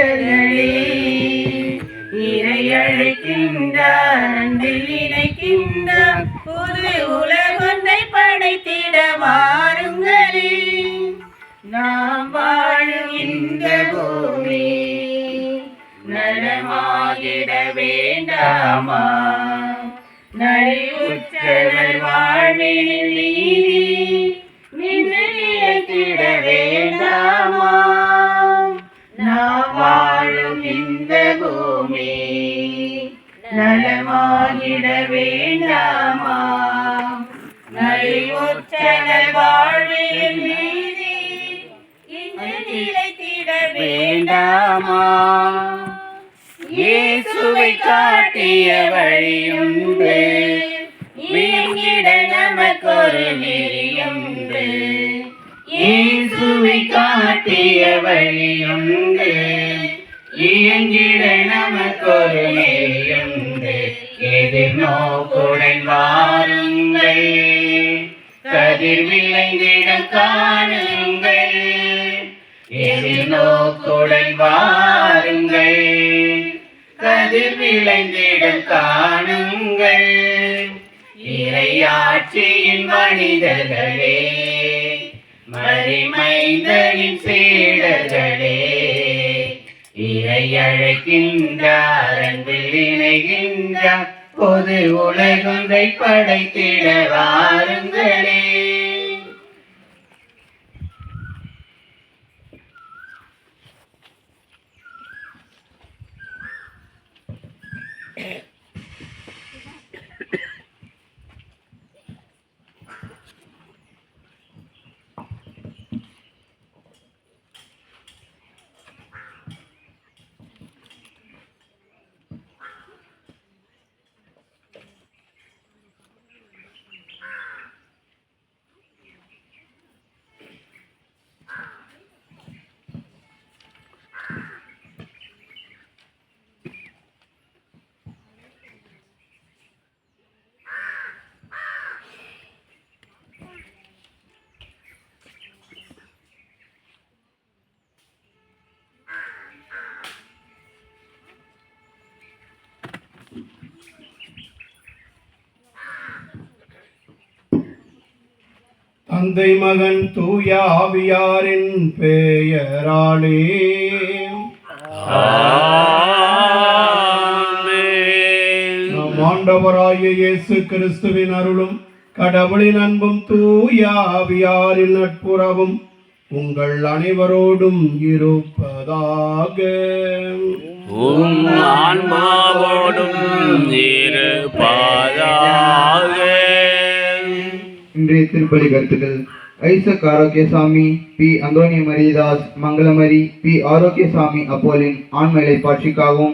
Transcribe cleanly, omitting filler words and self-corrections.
சீடர்களே இறை அழைக்கின்றார் அன்பில் இணைக்கின்றார் புது உலகொன்றை படைத்திட வாருங்களே நாம் வாழும் இந்த பூமி நலமாகிட வேண்டாமா நலிவுற்றவர் வாழ்வில் நீதி நின்று நிலைத்திட வேண்டாமா நாம் வாழும் இந்த பூமி நலமாகிட வேண்டாமா நலிவுற்றவர் வாழ்வில் நீதி நின்று நிலைத்திட வேண்டாமா இயேசுவை காட்டிய வழியுண்டு மீங்கிட நமக்கொரு நெறியுண்டு இயேசுவை காட்டிய வழியுண்டு இயங்கிட நமக்கொரு நெறியுண்டு எதிர்நோக்குடன் வாருங்கள் கதிர் விளைந்திட காணுங்கள் எதிர்நோக்குடன் வாருங்கள் கதிர் விளைந்திடம் காணுங்கள் இறையாட்சியின் மனிதர்களே மறிமைந்தனின் சீடர்களே இறை அழைக்கின்றார் அன்பில் இணைகின்றார் பொது உலகொன்றை படைத்திட வாருங்களே. தந்தை மகன் தூய ஆவியாரின் பெயராலே நம் ஆண்டவராகிய இயேசு கிறிஸ்துவின் அருளும் கடவுளின் அன்பும் தூய ஆவியாரின் நட்புறவும் உங்கள் அனைவரோடும் இருப்பதாக. இன்றைய திருப்பலி கருத்துக்கள். Isaac Arokiasamy, P Anthony Mariadas Mangalamary, P Arokiasamy Appolin ஆண்மையை பாட்சிக்காகவும்,